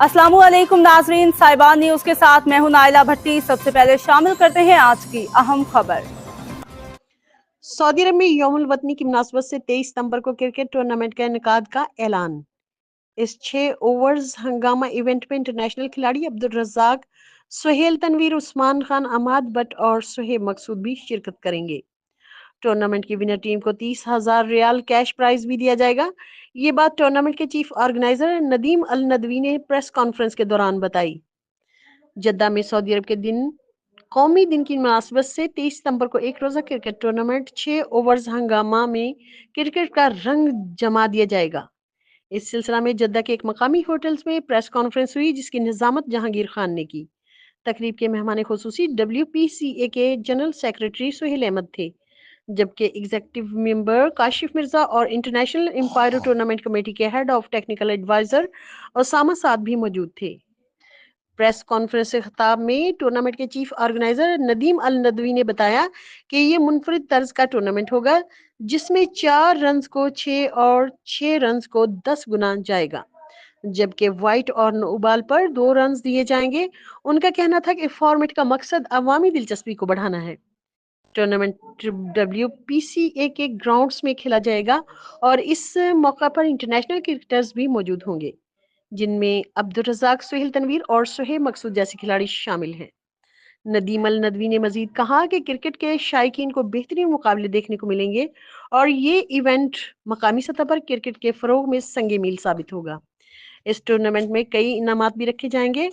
अस्सलामुअलैकुम नाजरीन, साइबान न्यूज के साथ मैं हूं नाइला भट्टी। सबसे पहले शामिल करते हैं आज की अहम खबर। सऊदी अरब में यौमुल वतनी की मुनासबत से 23 सितंबर को क्रिकेट टूर्नामेंट के इनेकाद का ऐलान। इस 6 ओवर्स हंगामा इवेंट में इंटरनेशनल खिलाड़ी अब्दुल रज्जाक, सुहेल तनवीर, उस्मान खान, अमाद बट और सुहेब मकसूद भी शिरकत करेंगे। टूर्नामेंट की विनर टीम को 30,000 रियाल कैश प्राइज भी दिया जाएगा। ये बात टूर्नामेंट के चीफ ऑर्गेनाइजर नदीम अल नदवी ने प्रेस कॉन्फ्रेंस के दौरान बताई। जद्दा में सऊदी अरब के दिन कौमी दिन की मुनासबत से 23 सितंबर को एक रोज़ा क्रिकेट टूर्नामेंट 6 ओवर्स हंगामा में क्रिकेट का रंग जमा दिया जाएगा। इस सिलसिला में जद्दा के एक मकामी होटल्स में प्रेस कॉन्फ्रेंस हुई, जिसकी निजामत जहांगीर खान ने की। तकरीब के मेहमान खुसूसी WPCA के जनरल सेक्रेटरी सुहेल अहमद थे, जबकि एग्जीक्यूटिव मेंबर काशिफ मिर्जा और इंटरनेशनल एम्पायर टूर्नामेंट कमेटी के head of technical adviser Osama Saad भी मौजूद थे। प्रेस कॉन्फ्रेंस से खिताब में टूर्नामेंट के चीफ ऑर्गेनाइजर नदीम अल नदवी ने बताया कि ये मुनफरिद तर्ज का टूर्नामेंट होगा, जिसमें 4 रन को 6 और 6 रन को 10 गुना जाएगा, जबकि वाइट और नो बॉल पर 2 रन दिए जाएंगे। उनका कहना था कि फॉर्मेट का मकसद अवामी दिलचस्पी को बढ़ाना है। टूर्नामेंट WPCA के ग्राउंड्स में खेला जाएगा और इस मौका पर इंटरनेशनल क्रिकेटर्स भी मौजूद होंगे, जिनमें अब्दुल रज़ाक, सुहेल तनवीर और सुहेब मकसूद जैसे खिलाड़ी शामिल हैं। नदीम अल नदवी ने मजीद कहा कि क्रिकेट के शायकीन को बेहतरीन मुकाबले देखने को मिलेंगे और ये इवेंट मकामी सतह पर क्रिकेट के फरोग में संगे मील साबित होगा। इस टूर्नामेंट में कई इनामात भी रखे जाएंगे,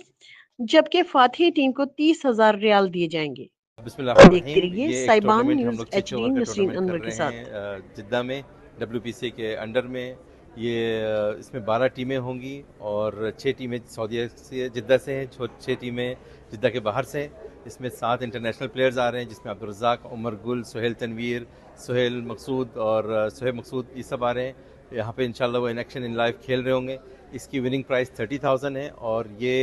जबकि फातिह टीम को 30,000 रियाल दिए जाएंगे। देखते बिस्मिल्लाहिर्रहमानिर्रहीम। रहिए ये एक साइबान टूर्नामेंट हम न्यूज लोग 6 HD ओवर का नसरीन टूर्नामेंट कर अनवर के रहे साथ। हैं जिद्दा में WPC के अंडर में। ये इसमें 12 टीमें होंगी और 6 टीमें सऊदी से जिद्दा से हैं, 6 टीमें जिद्दा के बाहर से हैं। इसमें 7 इंटरनेशनल प्लेयर्स आ रहे हैं, जिसमें अब्दुल रज़ाक, उमर गुल, सुहेल तनवीर, सुहेल मकसूद और सुहेब मकसूद, ये सब आ रहे हैं। यहाँ पे इंशाल्लाह वो इन एक्शन इन लाइव खेल रहे होंगे। इसकी विनिंग प्राइस 30,000 है और ये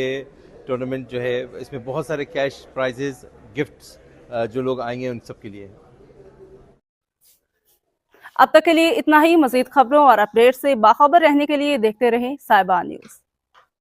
टूर्नामेंट जो है इसमें बहुत सारे कैश प्राइजेस, गिफ्ट्स जो लोग आएंगे उन सब के लिए। अब तक के लिए इतना ही। मजीद खबरों और अपडेट से बाखबर रहने के लिए देखते रहें साइबान न्यूज।